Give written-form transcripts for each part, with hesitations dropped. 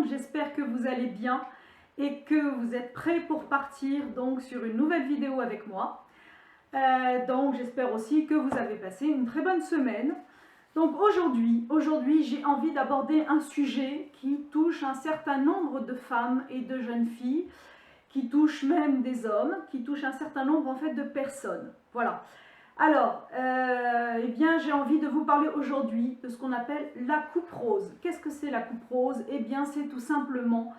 monde, j'espère que vous allez bien et que vous êtes prêts pour partir donc sur une nouvelle vidéo avec moi. Donc j'espère aussi que vous avez passé une très bonne semaine. Donc aujourd'hui j'ai envie d'aborder un sujet qui touche un certain nombre de femmes et de jeunes filles, qui touche même des hommes, qui touche un certain nombre en fait de personnes. Voilà. Alors, eh bien, j'ai envie de vous parler aujourd'hui de ce qu'on appelle la coupe rose. Qu'est-ce que c'est la coupe rose? Eh bien, c'est tout simplement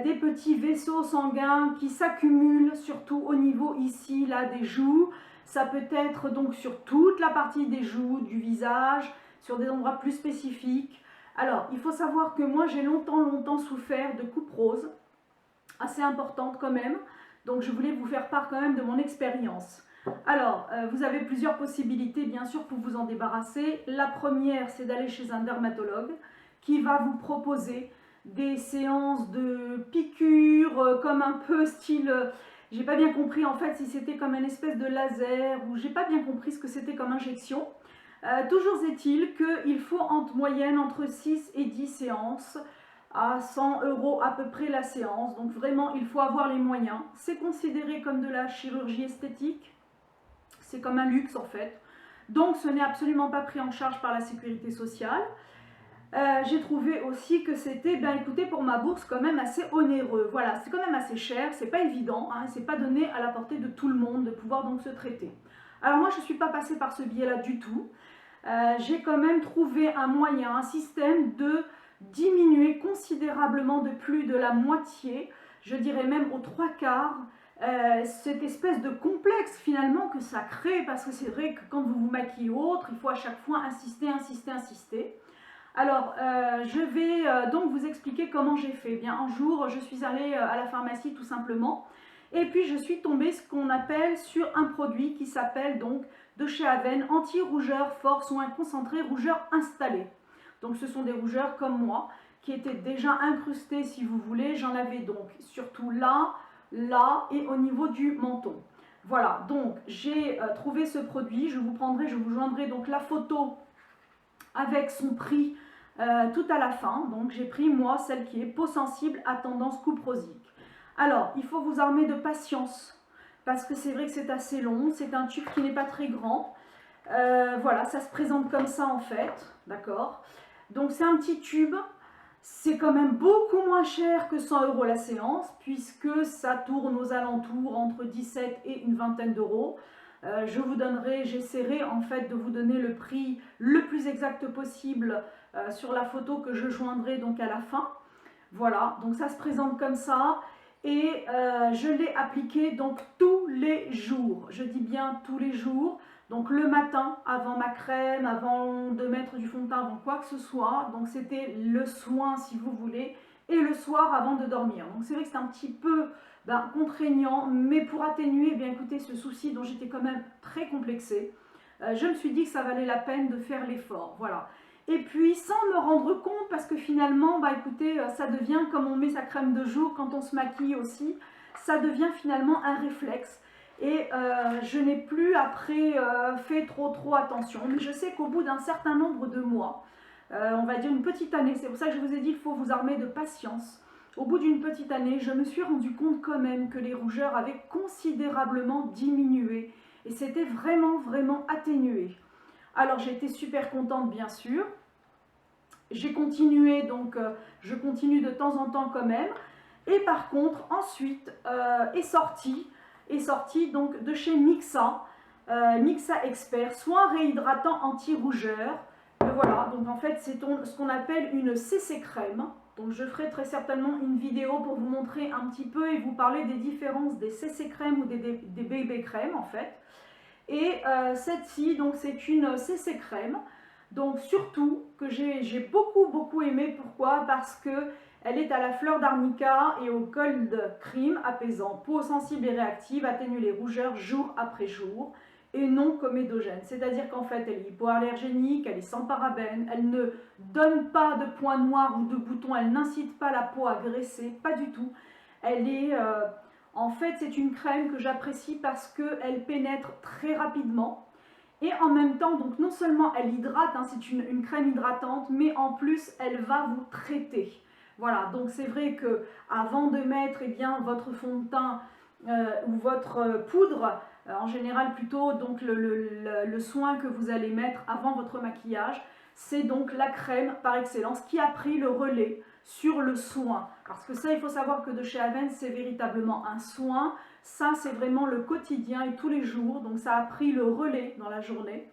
des petits vaisseaux sanguins qui s'accumulent, surtout au niveau ici, là, des joues. Ça peut être donc sur toute la partie des joues, du visage, sur des endroits plus spécifiques. Alors, il faut savoir que moi, j'ai longtemps souffert de coupe rose, assez importante quand même. Donc, je voulais vous faire part quand même de mon expérience. Alors, vous avez plusieurs possibilités, bien sûr, pour vous en débarrasser. La première, c'est d'aller chez un dermatologue qui va vous proposer des séances de piqûres, comme un peu style... j'ai pas bien compris, en fait, si c'était comme une espèce de laser, ou j'ai pas bien compris ce que c'était comme injection. Toujours est-il qu'il faut en moyenne entre 6 et 10 séances, à 100 € à peu près la séance. Donc vraiment, il faut avoir les moyens. C'est considéré comme de la chirurgie esthétique. C'est comme un luxe en fait. Donc ce n'est absolument pas pris en charge par la sécurité sociale. J'ai trouvé aussi que c'était, ben écoutez, pour ma bourse quand même assez onéreux. Voilà, c'est quand même assez cher, c'est pas évident, hein, c'est pas donné à la portée de tout le monde de pouvoir donc se traiter. Alors moi je ne suis pas passée par ce biais-là du tout. J'ai quand même trouvé un moyen, un système de diminuer considérablement de plus de la moitié, je dirais même aux 3/4, cette espèce de complexe finalement que ça crée, parce que c'est vrai que quand vous vous maquillez autre, il faut à chaque fois insister. Alors, je vais donc vous expliquer comment j'ai fait. Bien, un jour, je suis allée à la pharmacie tout simplement, et puis je suis tombée ce qu'on appelle sur un produit qui s'appelle donc de chez Aven, anti-rougeur fort soin concentré rougeur installée. Donc ce sont des rougeurs comme moi, qui étaient déjà incrustées si vous voulez. J'en avais donc surtout là, là et au niveau du menton. Voilà, donc j'ai trouvé ce produit. Je vous joindrai donc la photo avec son prix tout à la fin. Donc j'ai pris moi celle qui est peau sensible à tendance coupe rosique. Alors il faut vous armer de patience parce que c'est vrai que c'est assez long. C'est un tube qui n'est pas très grand. Voilà, ça se présente comme ça en fait, d'accord. Donc c'est un petit tube. C'est quand même beaucoup moins cher que 100 € la séance, puisque ça tourne aux alentours entre 17 et une vingtaine d'euros. J'essaierai en fait de vous donner le prix le plus exact possible sur la photo que je joindrai donc à la fin. Voilà, donc ça se présente comme ça. Et je l'ai appliqué donc tous les jours. Je dis bien tous les jours. Donc le matin, avant ma crème, avant de mettre du fond de teint, avant quoi que ce soit. Donc c'était le soin si vous voulez. Et le soir avant de dormir. Donc c'est vrai que c'est un petit peu contraignant. Mais pour atténuer, eh bien écoutez, ce souci dont j'étais quand même très complexée, je me suis dit que ça valait la peine de faire l'effort. Voilà. Et puis sans me rendre compte, parce que finalement, écoutez, ça devient comme on met sa crème de jour quand on se maquille aussi, ça devient finalement un réflexe. Et je n'ai plus après fait trop attention. Mais je sais qu'au bout d'un certain nombre de mois, on va dire une petite année, c'est pour ça que je vous ai dit qu'il faut vous armer de patience. Au bout d'une petite année, je me suis rendu compte quand même que les rougeurs avaient considérablement diminué. Et c'était vraiment atténué. Alors j'ai été super contente bien sûr. J'ai continué, donc je continue de temps en temps quand même. Et par contre, ensuite est sorti donc de chez Mixa, Mixa Expert, soin réhydratant anti-rougeur. Voilà, donc en fait c'est ce qu'on appelle une CC crème. Donc je ferai très certainement une vidéo pour vous montrer un petit peu et vous parler des différences des CC crèmes ou des bébé crèmes en fait. Et cette-ci, donc c'est une CC crème. Donc surtout que j'ai beaucoup aimé. Pourquoi? Parce que elle est à la fleur d'arnica et au cold cream apaisant, peau sensible et réactive, atténue les rougeurs jour après jour et non comédogène. C'est-à-dire qu'en fait elle est hypoallergénique, elle est sans parabènes, elle ne donne pas de points noirs ou de boutons, elle n'incite pas la peau à graisser, pas du tout. Elle est... en fait c'est une crème que j'apprécie parce qu'elle pénètre très rapidement. Et en même temps, donc non seulement elle hydrate, hein, c'est une crème hydratante, mais en plus elle va vous traiter. Voilà, donc c'est vrai que avant de mettre eh bien, votre fond de teint ou votre poudre, en général plutôt donc le soin que vous allez mettre avant votre maquillage, c'est donc la crème par excellence qui a pris le relais sur le soin. Parce que ça, il faut savoir que de chez Avène, c'est véritablement un soin. Ça, c'est vraiment le quotidien et tous les jours. Donc ça a pris le relais dans la journée.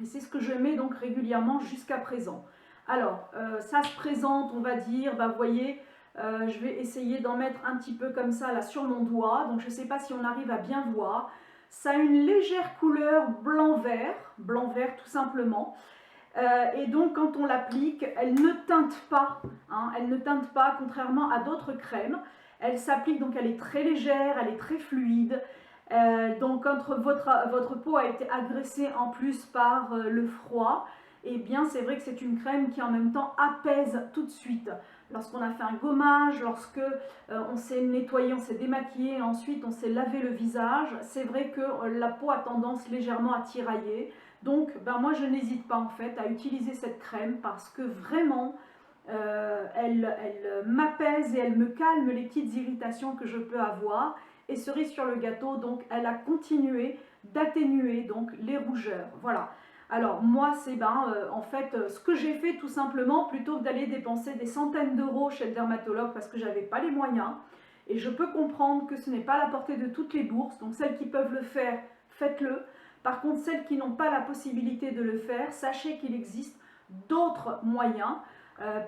Et c'est ce que je mets donc régulièrement jusqu'à présent. Alors, ça se présente, on va dire, bah, vous voyez, je vais essayer d'en mettre un petit peu comme ça là sur mon doigt. Donc je ne sais pas si on arrive à bien voir. Ça a une légère couleur blanc-vert tout simplement. Et donc quand on l'applique, elle ne teinte pas, hein, elle ne teinte pas contrairement à d'autres crèmes. Elle s'applique, donc elle est très légère, elle est très fluide. Donc quand votre peau a été agressée en plus par le froid, et bien c'est vrai que c'est une crème qui en même temps apaise tout de suite. Lorsqu'on a fait un gommage, lorsque on s'est nettoyé, on s'est démaquillé, ensuite on s'est lavé le visage, c'est vrai que la peau a tendance légèrement à tirailler. Donc ben moi je n'hésite pas en fait à utiliser cette crème parce que vraiment elle m'apaise et elle me calme les petites irritations que je peux avoir. Et cerise sur le gâteau, donc elle a continué d'atténuer donc les rougeurs. Voilà. Alors moi c'est en fait ce que j'ai fait tout simplement, plutôt que d'aller dépenser des centaines d'euros chez le dermatologue parce que j'avais pas les moyens. Et je peux comprendre que ce n'est pas à la portée de toutes les bourses, donc celles qui peuvent le faire, faites-le. Par contre, celles qui n'ont pas la possibilité de le faire, sachez qu'il existe d'autres moyens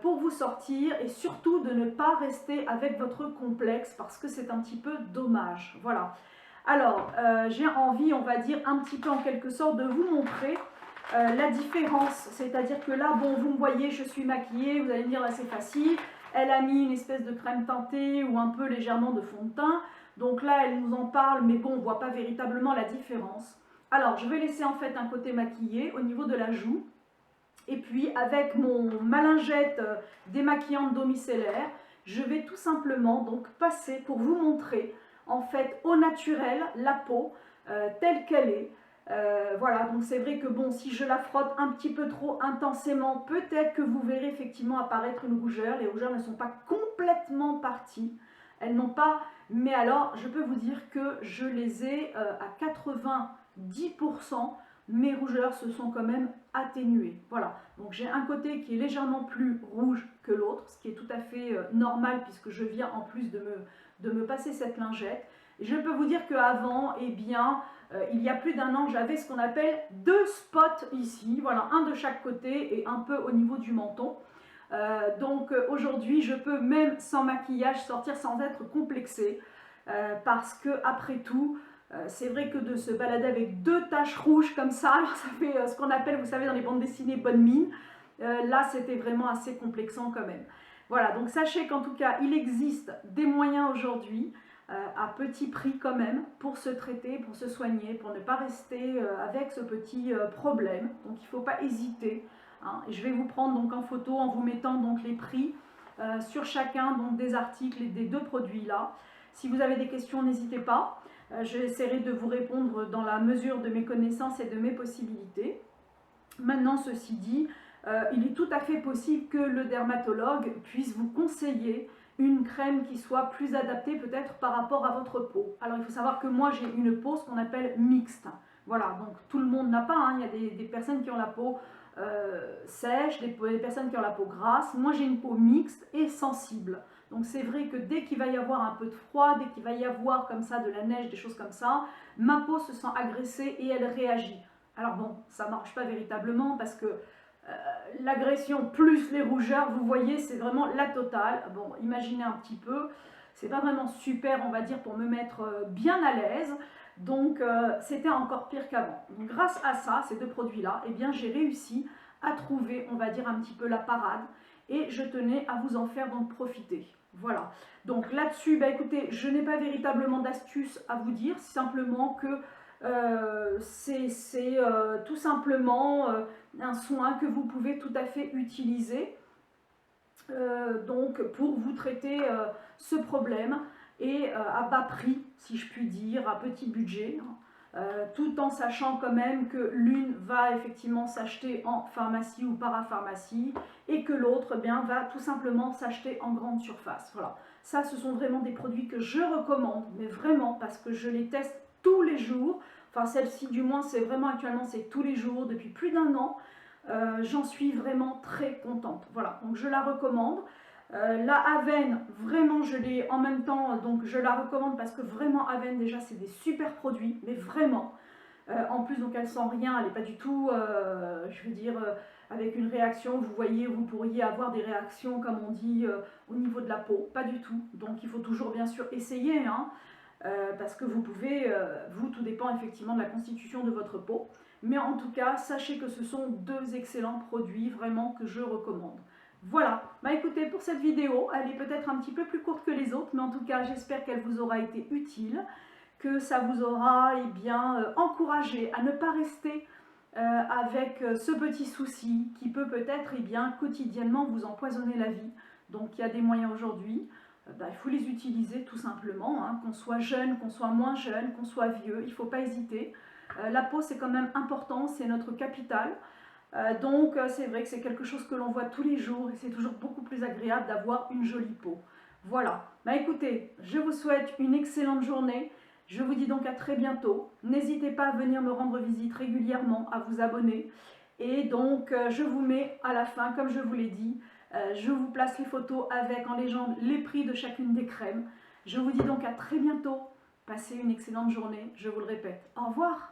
pour vous sortir et surtout de ne pas rester avec votre complexe parce que c'est un petit peu dommage. Voilà. Alors, j'ai envie, on va dire, un petit peu en quelque sorte de vous montrer la différence. C'est-à-dire que là, bon, vous me voyez, je suis maquillée, vous allez me dire là c'est facile. Elle a mis une espèce de crème teintée ou un peu légèrement de fond de teint. Donc là, elle nous en parle, mais bon, on ne voit pas véritablement la différence. Alors, je vais laisser en fait un côté maquillé au niveau de la joue. Et puis, avec ma lingette démaquillante d'eau micellaire, je vais tout simplement donc passer pour vous montrer en fait au naturel la peau telle qu'elle est. Voilà, donc c'est vrai que bon, si je la frotte un petit peu trop intensément, peut-être que vous verrez effectivement apparaître une rougeur. Les rougeurs ne sont pas complètement parties. Elles n'ont pas, mais alors je peux vous dire que je les ai à 90%, mes rougeurs se sont quand même atténuées. Voilà, donc j'ai un côté qui est légèrement plus rouge que l'autre, ce qui est tout à fait normal puisque je viens en plus de me passer cette lingette. Et je peux vous dire qu'avant, eh bien, il y a plus d'un an, j'avais ce qu'on appelle 2 spots ici, voilà, un de chaque côté et un peu au niveau du menton. Donc aujourd'hui, je peux même sans maquillage sortir sans être complexée parce que après tout, c'est vrai que de se balader avec 2 taches rouges comme ça, alors ça fait ce qu'on appelle, vous savez, dans les bandes dessinées, bonne mine. Là, c'était vraiment assez complexant quand même. Voilà, donc sachez qu'en tout cas, il existe des moyens aujourd'hui, à petit prix quand même, pour se traiter, pour se soigner, pour ne pas rester avec ce petit problème. Donc il ne faut pas hésiter. Hein. Et je vais vous prendre donc en photo en vous mettant donc les prix sur chacun donc, des articles et des 2 produits là. Si vous avez des questions, n'hésitez pas. J'essaierai de vous répondre dans la mesure de mes connaissances et de mes possibilités. Maintenant, ceci dit, il est tout à fait possible que le dermatologue puisse vous conseiller une crème qui soit plus adaptée peut-être par rapport à votre peau. Alors il faut savoir que moi j'ai une peau ce qu'on appelle mixte. Voilà, donc tout le monde n'a pas, hein. Il y a des personnes qui ont la peau sèche, des personnes qui ont la peau grasse. Moi j'ai une peau mixte et sensible. Donc c'est vrai que dès qu'il va y avoir un peu de froid, dès qu'il va y avoir comme ça de la neige, des choses comme ça, ma peau se sent agressée et elle réagit. Alors bon, ça ne marche pas véritablement parce que l'agression plus les rougeurs, vous voyez, c'est vraiment la totale. Bon, imaginez un petit peu, c'est pas vraiment super, on va dire, pour me mettre bien à l'aise. Donc, c'était encore pire qu'avant. Grâce à ça, ces 2 produits-là, eh bien, j'ai réussi à trouver, on va dire, un petit peu la parade. Et je tenais à vous en faire donc profiter. Voilà. Donc là-dessus, bah, écoutez, je n'ai pas véritablement d'astuce à vous dire, simplement que c'est tout simplement un soin que vous pouvez tout à fait utiliser donc pour vous traiter ce problème et à bas prix, si je puis dire, à petit budget. tout en sachant quand même que l'une va effectivement s'acheter en pharmacie ou parapharmacie et que l'autre va tout simplement s'acheter en grande surface. Voilà, ça ce sont vraiment des produits que je recommande, mais vraiment parce que je les teste tous les jours. Enfin celle-ci du moins c'est vraiment actuellement c'est tous les jours depuis plus d'1 an. J'en suis vraiment très contente. Voilà, donc je la recommande. La Aven, vraiment je l'ai en même temps, donc je la recommande parce que vraiment Aven déjà c'est des super produits, mais vraiment. En plus donc elle sent rien, elle n'est pas du tout, je veux dire, avec une réaction, vous voyez, vous pourriez avoir des réactions comme on dit au niveau de la peau, pas du tout. Donc il faut toujours bien sûr essayer, hein, parce que vous pouvez, vous tout dépend effectivement de la constitution de votre peau. Mais en tout cas, sachez que ce sont 2 excellents produits vraiment que je recommande. Voilà, bah écoutez, pour cette vidéo, elle est peut-être un petit peu plus courte que les autres, mais en tout cas, j'espère qu'elle vous aura été utile, que ça vous aura encouragé à ne pas rester avec ce petit souci qui peut peut-être quotidiennement vous empoisonner la vie. Donc il y a des moyens aujourd'hui, il faut les utiliser tout simplement, hein, qu'on soit jeune, qu'on soit moins jeune, qu'on soit vieux, il ne faut pas hésiter. La peau c'est quand même important, c'est notre capital. Donc c'est vrai que c'est quelque chose que l'on voit tous les jours et c'est toujours beaucoup plus agréable d'avoir une jolie peau. Voilà, bah écoutez, je vous souhaite une excellente journée. Je vous dis donc à très bientôt. N'hésitez pas à venir me rendre visite régulièrement, à vous abonner. Et donc je vous mets à la fin, comme je vous l'ai dit, je vous place les photos avec en légende les prix de chacune des crèmes. Je vous dis donc à très bientôt. Passez une excellente journée, je vous le répète. Au revoir.